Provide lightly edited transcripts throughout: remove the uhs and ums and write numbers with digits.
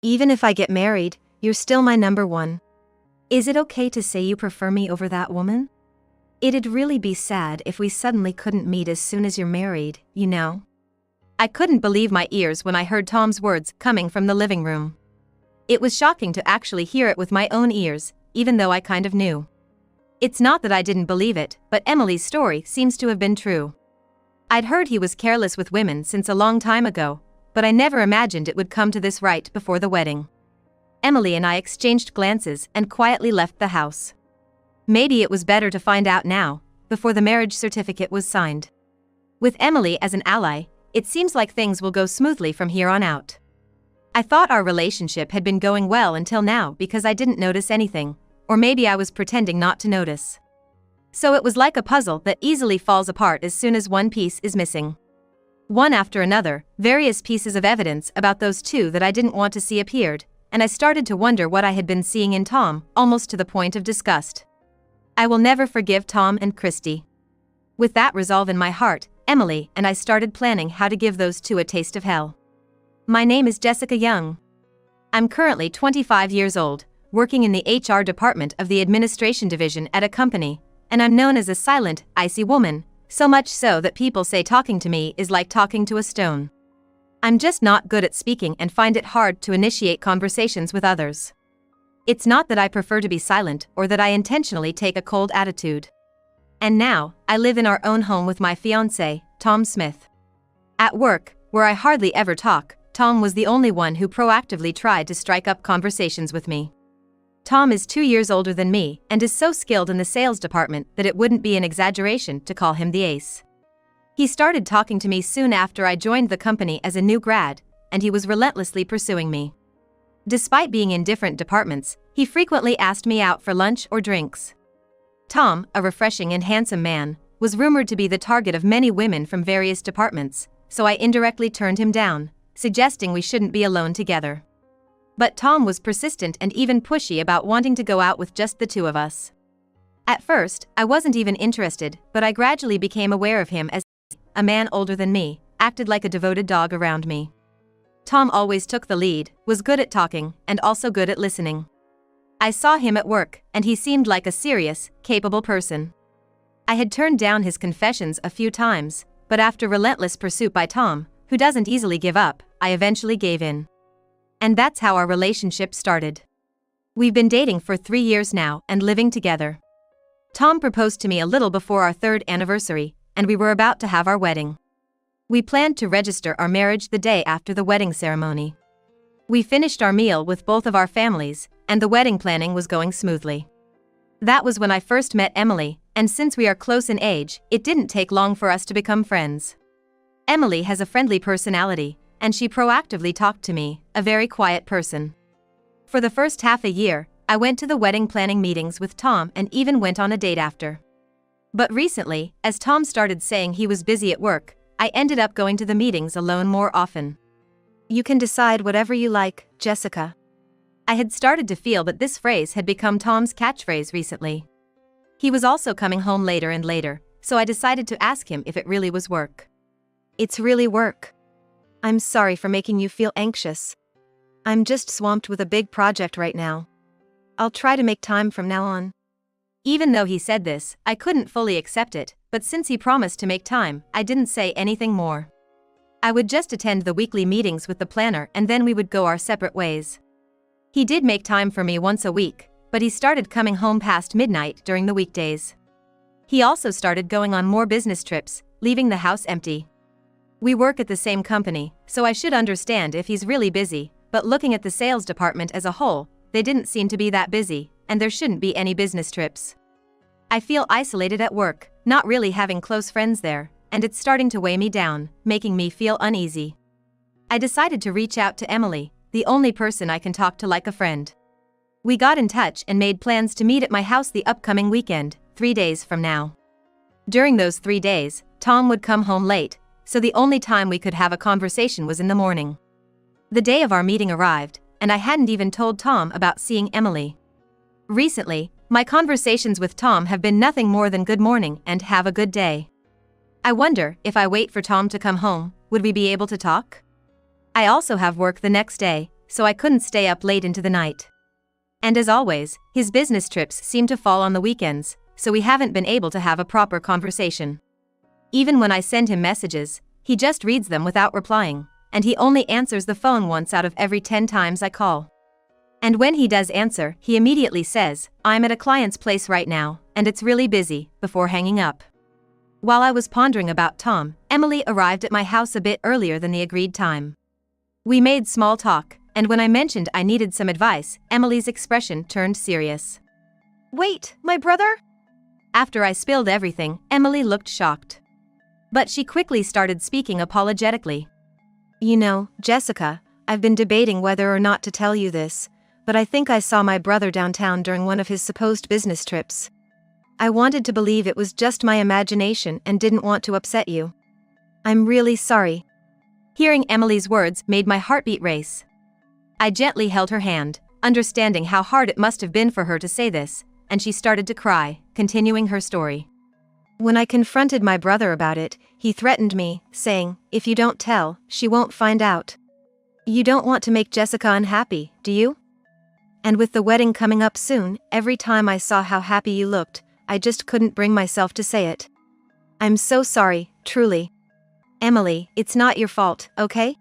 Even if I get married, you're still my number one. Is it okay to say you prefer me over that woman? It'd really be sad if we suddenly couldn't meet as soon as you're married, you know? I couldn't believe my ears when I heard Tom's words coming from the living room. It was shocking to actually hear it with my own ears, even though I kind of knew. It's not that I didn't believe it, but Emily's story seems to have been true. I'd heard he was careless with women since a long time ago, but I never imagined it would come to this right before the wedding. Emily and I exchanged glances and quietly left the house. Maybe it was better to find out now, before the marriage certificate was signed. With Emily as an ally, it seems like things will go smoothly from here on out. I thought our relationship had been going well until now because I didn't notice anything, or maybe I was pretending not to notice. So it was like a puzzle that easily falls apart as soon as one piece is missing. One after another, various pieces of evidence about those two that I didn't want to see appeared, and I started to wonder what I had been seeing in Tom, almost to the point of disgust. I will never forgive Tom and Christy. With that resolve in my heart, Emily and I started planning how to give those two a taste of hell. My name is Jessica Young. I'm currently 25 years old, working in the HR department of the administration division at a company, and I'm known as a silent, icy woman, so much so that people say talking to me is like talking to a stone. I'm just not good at speaking and find it hard to initiate conversations with others. It's not that I prefer to be silent or that I intentionally take a cold attitude. And now, I live in our own home with my fiancé, Tom Smith. At work, where I hardly ever talk, Tom was the only one who proactively tried to strike up conversations with me. Tom is 2 years older than me and is so skilled in the sales department that it wouldn't be an exaggeration to call him the ace. He started talking to me soon after I joined the company as a new grad, and he was relentlessly pursuing me. Despite being in different departments, he frequently asked me out for lunch or drinks. Tom, a refreshing and handsome man, was rumored to be the target of many women from various departments, so I indirectly turned him down, suggesting we shouldn't be alone together. But Tom was persistent and even pushy about wanting to go out with just the two of us. At first, I wasn't even interested, but I gradually became aware of him as a man older than me, acted like a devoted dog around me. Tom always took the lead, was good at talking, and also good at listening. I saw him at work, and he seemed like a serious, capable person. I had turned down his confessions a few times, but after relentless pursuit by Tom, who doesn't easily give up, I eventually gave in. And that's how our relationship started. We've been dating for 3 years now and living together. Tom proposed to me a little before our 3rd anniversary, and we were about to have our wedding. We planned to register our marriage the day after the wedding ceremony. We finished our meal with both of our families, and the wedding planning was going smoothly. That was when I first met Emily, and since we are close in age, it didn't take long for us to become friends. Emily has a friendly personality, and she proactively talked to me, a very quiet person. For the first half a year, I went to the wedding planning meetings with Tom and even went on a date after. But recently, as Tom started saying he was busy at work, I ended up going to the meetings alone more often. You can decide whatever you like, Jessica. I had started to feel that this phrase had become Tom's catchphrase recently. He was also coming home later and later, so I decided to ask him if it really was work. It's really work. I'm sorry for making you feel anxious. I'm just swamped with a big project right now. I'll try to make time from now on. Even though he said this, I couldn't fully accept it, but since he promised to make time, I didn't say anything more. I would just attend the weekly meetings with the planner and then we would go our separate ways. He did make time for me once a week, but he started coming home past midnight during the weekdays. He also started going on more business trips, leaving the house empty. We work at the same company, so I should understand if he's really busy, but looking at the sales department as a whole, they didn't seem to be that busy, and there shouldn't be any business trips. I feel isolated at work, not really having close friends there, and it's starting to weigh me down, making me feel uneasy. I decided to reach out to Emily, the only person I can talk to like a friend. We got in touch and made plans to meet at my house the upcoming weekend, 3 days from now. During those 3 days, Tom would come home late, so the only time we could have a conversation was in the morning. The day of our meeting arrived, and I hadn't even told Tom about seeing Emily. Recently, my conversations with Tom have been nothing more than good morning and have a good day. I wonder if I wait for Tom to come home, would we be able to talk? I also have work the next day, so I couldn't stay up late into the night. And as always, his business trips seem to fall on the weekends, so we haven't been able to have a proper conversation. Even when I send him messages, he just reads them without replying, and he only answers the phone once out of every 10 times I call. And when he does answer, he immediately says, "I'm at a client's place right now, and it's really busy," before hanging up. While I was pondering about Tom, Emily arrived at my house a bit earlier than the agreed time. We made small talk, and when I mentioned I needed some advice, Emily's expression turned serious. "Wait, my brother?" After I spilled everything, Emily looked shocked. But she quickly started speaking apologetically. "You know, Jessica, I've been debating whether or not to tell you this, but I think I saw my brother downtown during one of his supposed business trips. I wanted to believe it was just my imagination and didn't want to upset you. I'm really sorry." Hearing Emily's words made my heartbeat race. I gently held her hand, understanding how hard it must have been for her to say this, and she started to cry, continuing her story. "When I confronted my brother about it, he threatened me, saying, 'If you don't tell, she won't find out.' You don't want to make Jessica unhappy, do you? And with the wedding coming up soon, every time I saw how happy you looked, I just couldn't bring myself to say it. I'm so sorry, truly. Emily, it's not your fault, okay?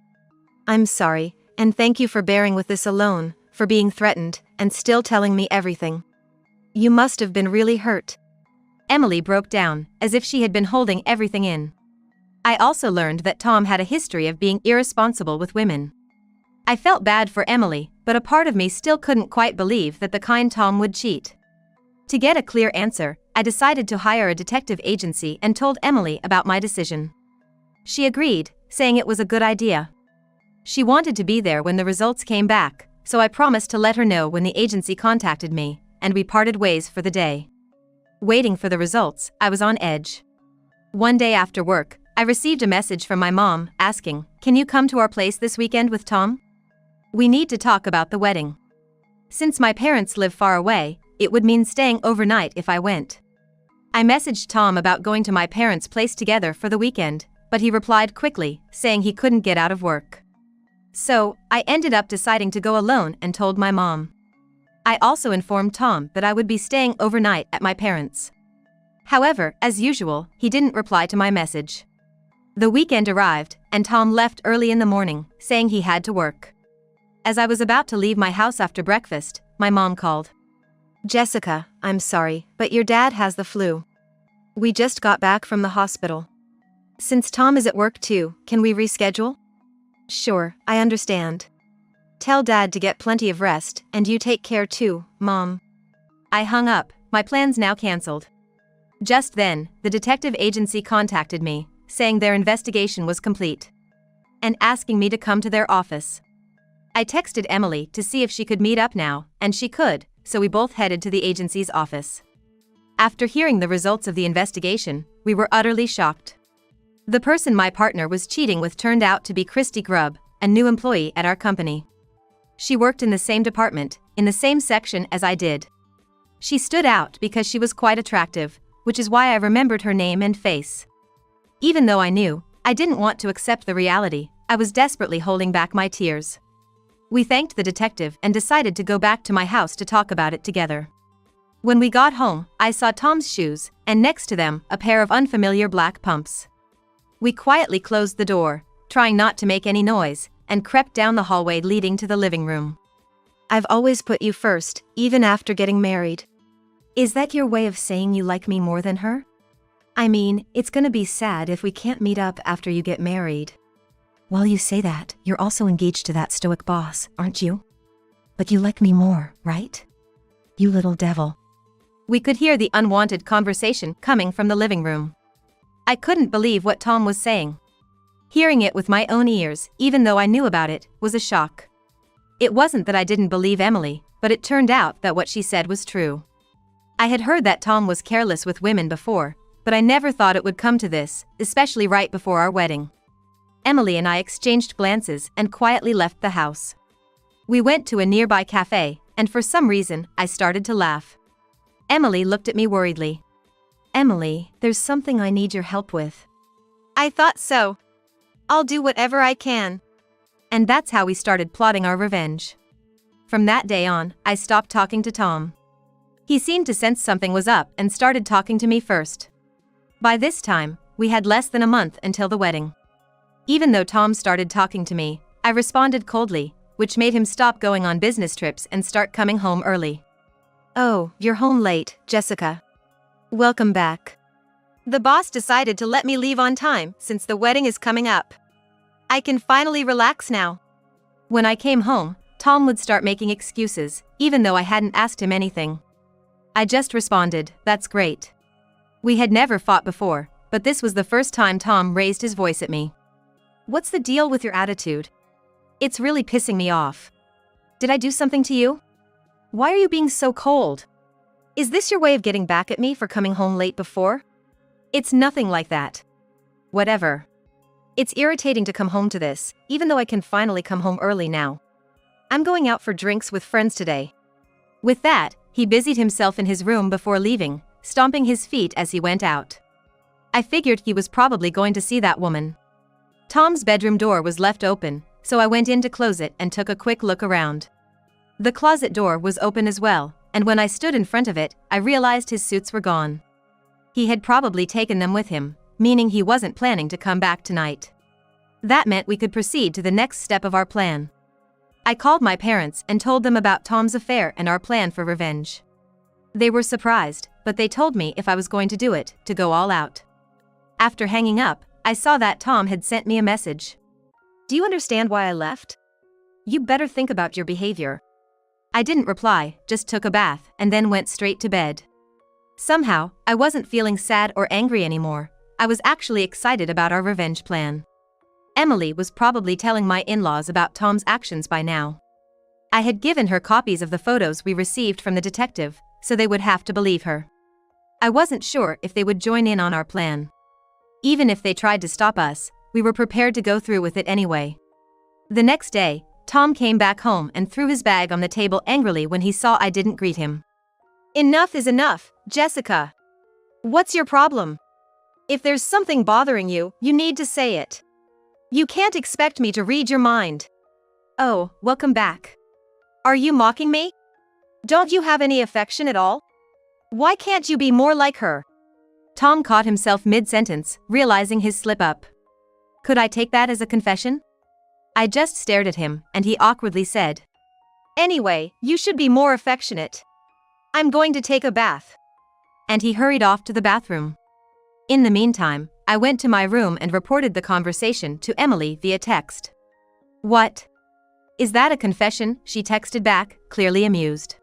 I'm sorry, and thank you for bearing with this alone, for being threatened, and still telling me everything. You must have been really hurt." Emily broke down, as if she had been holding everything in. I also learned that Tom had a history of being irresponsible with women. I felt bad for Emily, but a part of me still couldn't quite believe that the kind Tom would cheat. To get a clear answer, I decided to hire a detective agency and told Emily about my decision. She agreed, saying it was a good idea. She wanted to be there when the results came back, so I promised to let her know when the agency contacted me, and we parted ways for the day. Waiting for the results, I was on edge. One day after work, I received a message from my mom asking, "Can you come to our place this weekend with Tom? We need to talk about the wedding." Since my parents live far away, it would mean staying overnight if I went. I messaged Tom about going to my parents' place together for the weekend, but he replied quickly, saying he couldn't get out of work. So, I ended up deciding to go alone and told my mom. I also informed Tom that I would be staying overnight at my parents'. However, as usual, he didn't reply to my message. The weekend arrived, and Tom left early in the morning, saying he had to work. As I was about to leave my house after breakfast, my mom called. "Jessica, I'm sorry, but your dad has the flu. We just got back from the hospital. Since Tom is at work too, can we reschedule?" "Sure, I understand. Tell Dad to get plenty of rest, and you take care too, Mom." I hung up, my plans now cancelled. Just then, the detective agency contacted me, saying their investigation was complete, and asking me to come to their office. I texted Emily to see if she could meet up now, and she could, so we both headed to the agency's office. After hearing the results of the investigation, we were utterly shocked. The person my partner was cheating with turned out to be Christy Grubb, a new employee at our company. She worked in the same department, in the same section as I did. She stood out because she was quite attractive, which is why I remembered her name and face. Even though I knew, I didn't want to accept the reality, I was desperately holding back my tears. We thanked the detective and decided to go back to my house to talk about it together. When we got home, I saw Tom's shoes, and next to them, a pair of unfamiliar black pumps. We quietly closed the door, trying not to make any noise, and crept down the hallway leading to the living room. "I've always put you first, even after getting married." Is that your way of saying you like me more than her? I mean, it's gonna be sad if we can't meet up after you get married. While you say that, you're also engaged to that stoic boss, aren't you? But you like me more, right? You little devil. We could hear the unwanted conversation coming from the living room. I couldn't believe what Tom was saying. Hearing it with my own ears, even though I knew about it, was a shock. It wasn't that I didn't believe Emily, but it turned out that what she said was true. I had heard that Tom was careless with women before, but I never thought it would come to this, especially right before our wedding. Emily and I exchanged glances and quietly left the house. We went to a nearby cafe, and for some reason, I started to laugh. Emily looked at me worriedly. "Emily, there's something I need your help with." "I thought so. I'll do whatever I can." And that's how we started plotting our revenge. From that day on, I stopped talking to Tom. He seemed to sense something was up and started talking to me first. By this time, we had less than a month until the wedding. Even though Tom started talking to me, I responded coldly, which made him stop going on business trips and start coming home early. Oh, you're home late, Jessica. Welcome back. The boss decided to let me leave on time since the wedding is coming up. I can finally relax now. When I came home, Tom would start making excuses, even though I hadn't asked him anything. I just responded, "That's great." We had never fought before, but this was the first time Tom raised his voice at me. "What's the deal with your attitude? It's really pissing me off. Did I do something to you? Why are you being so cold? Is this your way of getting back at me for coming home late before?" "It's nothing like that." "Whatever. It's irritating to come home to this, even though I can finally come home early now. I'm going out for drinks with friends today." With that, he busied himself in his room before leaving, stomping his feet as he went out. I figured he was probably going to see that woman. Tom's bedroom door was left open, so I went in to close it and took a quick look around. The closet door was open as well, and when I stood in front of it, I realized his suits were gone. He had probably taken them with him, meaning he wasn't planning to come back tonight. That meant we could proceed to the next step of our plan. I called my parents and told them about Tom's affair and our plan for revenge. They were surprised, but they told me if I was going to do it, to go all out. After hanging up, I saw that Tom had sent me a message. "Do you understand why I left? You better think about your behavior." I didn't reply, just took a bath, and then went straight to bed. Somehow, I wasn't feeling sad or angry anymore. I was actually excited about our revenge plan. Emily was probably telling my in-laws about Tom's actions by now. I had given her copies of the photos we received from the detective, so they would have to believe her. I wasn't sure if they would join in on our plan. Even if they tried to stop us, we were prepared to go through with it anyway. The next day, Tom came back home and threw his bag on the table angrily when he saw I didn't greet him. "Enough is enough, Jessica. What's your problem? If there's something bothering you, you need to say it. You can't expect me to read your mind." "Oh, welcome back. Are you mocking me? Don't you have any affection at all? Why can't you be more like her?" Tom caught himself mid-sentence, realizing his slip-up. Could I take that as a confession? I just stared at him, and he awkwardly said, "Anyway, you should be more affectionate. I'm going to take a bath." And he hurried off to the bathroom. In the meantime, I went to my room and reported the conversation to Emily via text. "What? Is that a confession?" she texted back, clearly amused.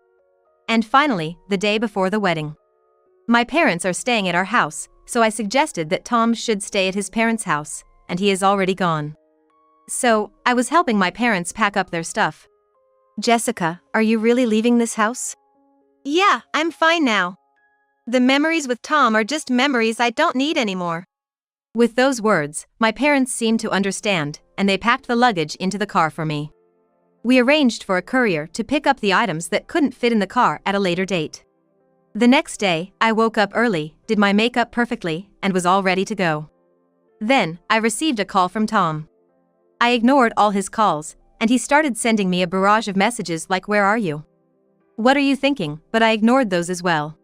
And finally, the day before the wedding. My parents are staying at our house, so I suggested that Tom should stay at his parents' house, and he is already gone. So, I was helping my parents pack up their stuff. Jessica, are you really leaving this house? "Yeah, I'm fine now. The memories with Tom are just memories I don't need anymore." With those words, my parents seemed to understand, and they packed the luggage into the car for me. We arranged for a courier to pick up the items that couldn't fit in the car at a later date. The next day, I woke up early, did my makeup perfectly, and was all ready to go. Then, I received a call from Tom. I ignored all his calls, and he started sending me a barrage of messages like, "Where are you? What are you thinking?" But I ignored those as well.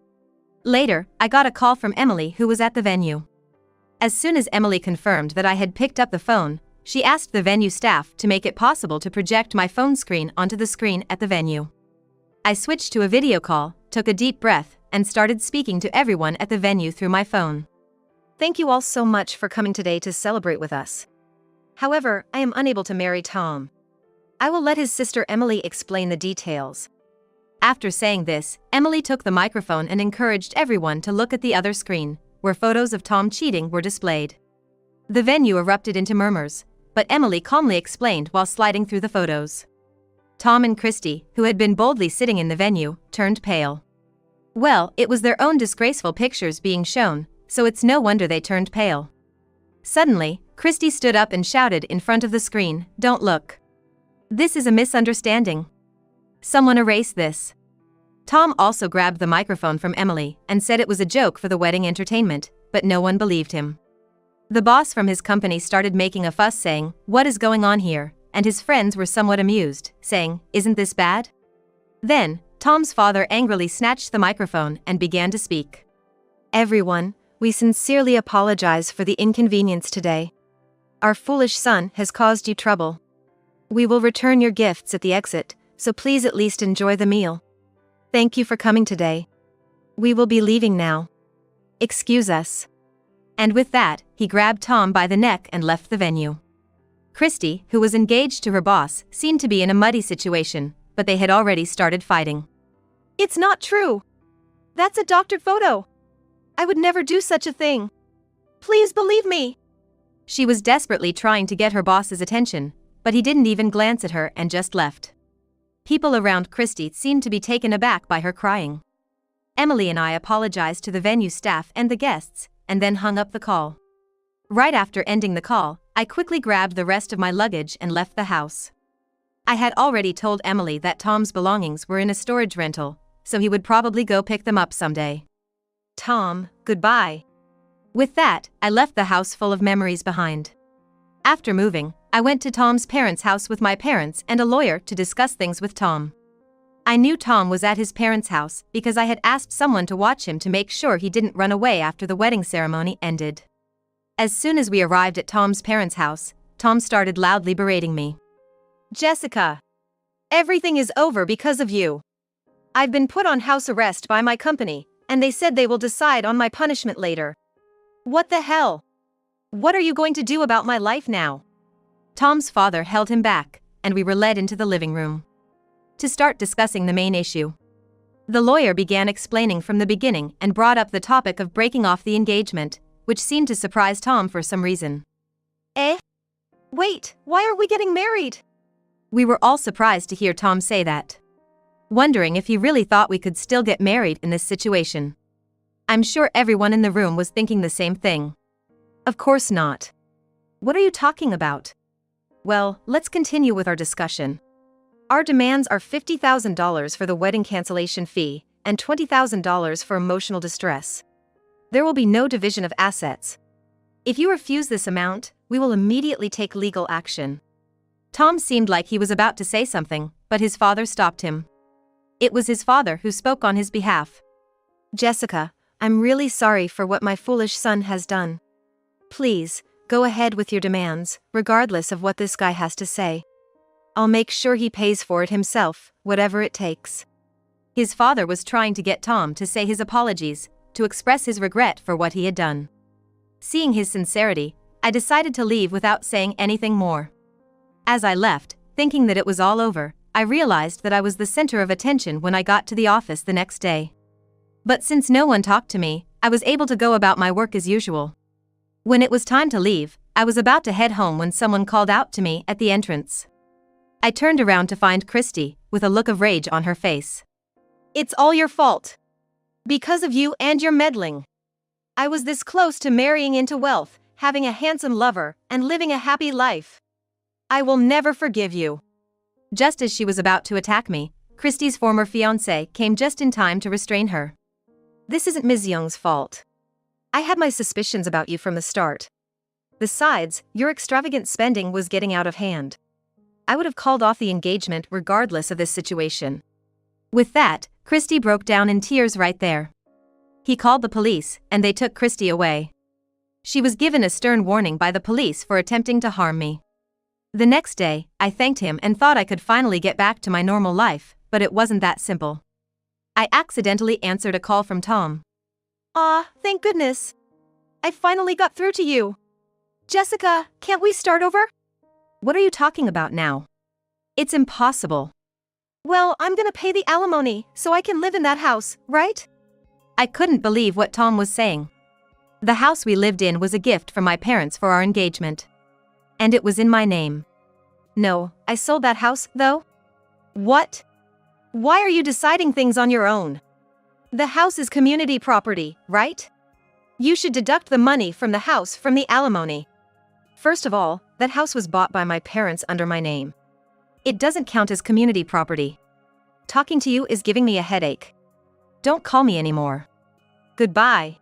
Later, I got a call from Emily, who was at the venue. As soon as Emily confirmed that I had picked up the phone, she asked the venue staff to make it possible to project my phone screen onto the screen at the venue. I switched to a video call, took a deep breath, and started speaking to everyone at the venue through my phone. "Thank you all so much for coming today to celebrate with us. However, I am unable to marry Tom. I will let his sister Emily explain the details." After saying this, Emily took the microphone and encouraged everyone to look at the other screen, where photos of Tom cheating were displayed. The venue erupted into murmurs, but Emily calmly explained while sliding through the photos. Tom and Christy, who had been boldly sitting in the venue, turned pale. Well, it was their own disgraceful pictures being shown, so it's no wonder they turned pale. Suddenly, Christy stood up and shouted in front of the screen, "Don't look. This is a misunderstanding. Someone erase this." Tom also grabbed the microphone from Emily and said it was a joke for the wedding entertainment, but no one believed him. The boss from his company started making a fuss saying, "What is going on here? and his friends were somewhat amused, saying, "Isn't this bad?" Then, Tom's father angrily snatched the microphone and began to speak. "Everyone, we sincerely apologize for the inconvenience today. Our foolish son has caused you trouble. We will return your gifts at the exit, so please at least enjoy the meal. Thank you for coming today. We will be leaving now. Excuse us." And with that, he grabbed Tom by the neck and left the venue. Christy, who was engaged to her boss, seemed to be in a muddy situation, but they had already started fighting. "It's not true. That's a doctored photo. I would never do such a thing. Please believe me." She was desperately trying to get her boss's attention, but he didn't even glance at her and just left. People around Christy seemed to be taken aback by her crying. Emily and I apologized to the venue staff and the guests, and then hung up the call. Right after ending the call, I quickly grabbed the rest of my luggage and left the house. I had already told Emily that Tom's belongings were in a storage rental, so he would probably go pick them up someday. Tom, goodbye. With that, I left the house full of memories behind. After moving, I went to Tom's parents' house with my parents and a lawyer to discuss things with Tom. I knew Tom was at his parents' house because I had asked someone to watch him to make sure he didn't run away after the wedding ceremony ended. As soon as we arrived at Tom's parents' house, Tom started loudly berating me. "Jessica, everything is over because of you. I've been put on house arrest by my company, and they said they will decide on my punishment later. What the hell? What are you going to do about my life now?" Tom's father held him back, and we were led into the living room to start discussing the main issue. The lawyer began explaining from the beginning and brought up the topic of breaking off the engagement, which seemed to surprise Tom for some reason. Eh? Wait, why are we getting married? We were all surprised to hear Tom say that, wondering if he really thought we could still get married in this situation. I'm sure everyone in the room was thinking the same thing. Of course not. What are you talking about? Well, let's continue with our discussion. Our demands are $50,000 for the wedding cancellation fee and $20,000 for emotional distress. There will be no division of assets. If you refuse this amount, we will immediately take legal action. Tom seemed like he was about to say something, but his father stopped him. It was his father who spoke on his behalf. "Jessica, I'm really sorry for what my foolish son has done. Please, go ahead with your demands, regardless of what this guy has to say. I'll make sure he pays for it himself, whatever it takes." His father was trying to get Tom to say his apologies, to express his regret for what he had done. Seeing his sincerity, I decided to leave without saying anything more. As I left, thinking that it was all over, I realized that I was the center of attention when I got to the office the next day. But since no one talked to me, I was able to go about my work as usual. When it was time to leave, I was about to head home when someone called out to me at the entrance. I turned around to find Christy, with a look of rage on her face. "It's all your fault. Because of you and your meddling. I was this close to marrying into wealth, having a handsome lover, and living a happy life. I will never forgive you." Just as she was about to attack me, Christy's former fiancé came just in time to restrain her. "This isn't Ms. Young's fault. I had my suspicions about you from the start. Besides, your extravagant spending was getting out of hand. I would have called off the engagement regardless of this situation." With that, Christy broke down in tears right there. He called the police, and they took Christy away. She was given a stern warning by the police for attempting to harm me. The next day, I thanked him and thought I could finally get back to my normal life, but it wasn't that simple. I accidentally answered a call from Tom. Thank goodness. I finally got through to you. Jessica, can't we start over?" What are you talking about now? It's impossible. "Well, I'm gonna pay the alimony, so I can live in that house, right?" I couldn't believe what Tom was saying. The house we lived in was a gift from my parents for our engagement. And it was in my name. "No, I sold that house, though." "What? Why are you deciding things on your own? The house is community property, right? You should deduct the money from the house from the alimony. First of all, that house was bought by my parents under my name. It doesn't count as community property. Talking to you is giving me a headache. Don't call me anymore. Goodbye."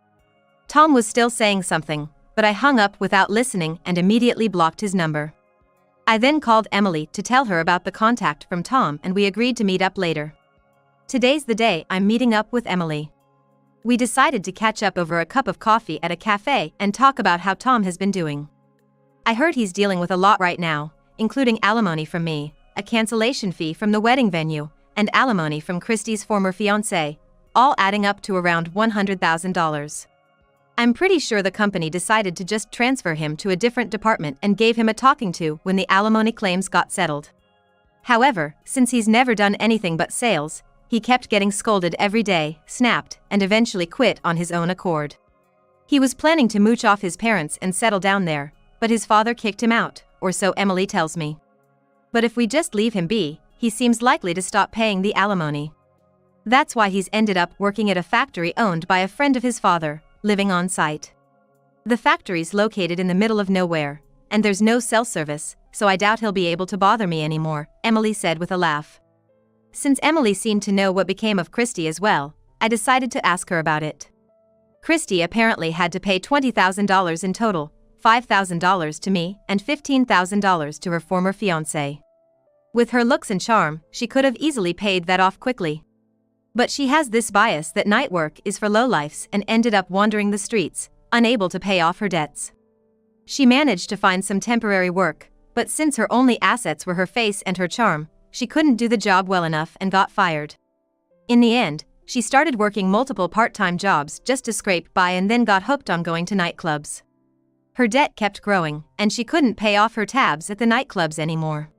Tom was still saying something, but I hung up without listening and immediately blocked his number. I then called Emily to tell her about the contact from Tom and we agreed to meet up later. Today's the day I'm meeting up with Emily. We decided to catch up over a cup of coffee at a cafe and talk about how Tom has been doing. I heard he's dealing with a lot right now, including alimony from me, a cancellation fee from the wedding venue, and alimony from Christy's former fiancé, all adding up to around $100,000. I'm pretty sure the company decided to just transfer him to a different department and gave him a talking to when the alimony claims got settled. However, since he's never done anything but sales, he kept getting scolded every day, snapped, and eventually quit on his own accord. He was planning to mooch off his parents and settle down there, but his father kicked him out, or so Emily tells me. But if we just leave him be, he seems likely to stop paying the alimony. That's why he's ended up working at a factory owned by a friend of his father, living on site. The factory's located in the middle of nowhere, and there's no cell service, so I doubt he'll be able to bother me anymore, Emily said with a laugh. Since Emily seemed to know what became of Christy as well, I decided to ask her about it. Christy apparently had to pay $20,000 in total, $5,000 to me and $15,000 to her former fiancé. With her looks and charm, she could have easily paid that off quickly. But she has this bias that night work is for lowlifes and ended up wandering the streets, unable to pay off her debts. She managed to find some temporary work, but since her only assets were her face and her charm, she couldn't do the job well enough and got fired. In the end, she started working multiple part-time jobs just to scrape by and then got hooked on going to nightclubs. Her debt kept growing, and she couldn't pay off her tabs at the nightclubs anymore.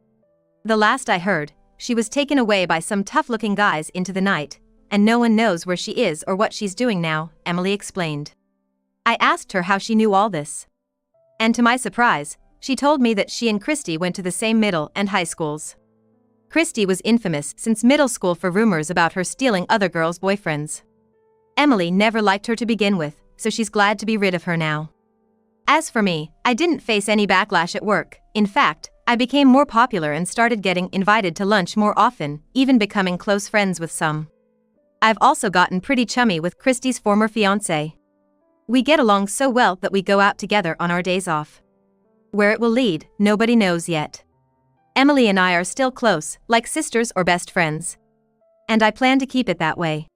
The last I heard, she was taken away by some tough-looking guys into the night, and no one knows where she is or what she's doing now, Emily explained. I asked her how she knew all this. And to my surprise, she told me that she and Christy went to the same middle and high schools. Christy was infamous since middle school for rumors about her stealing other girls' boyfriends. Emily never liked her to begin with, so she's glad to be rid of her now. As for me, I didn't face any backlash at work. In fact, I became more popular and started getting invited to lunch more often, even becoming close friends with some. I've also gotten pretty chummy with Christy's former fiancé. We get along so well that we go out together on our days off. Where it will lead, nobody knows yet. Emily and I are still close, like sisters or best friends. And I plan to keep it that way.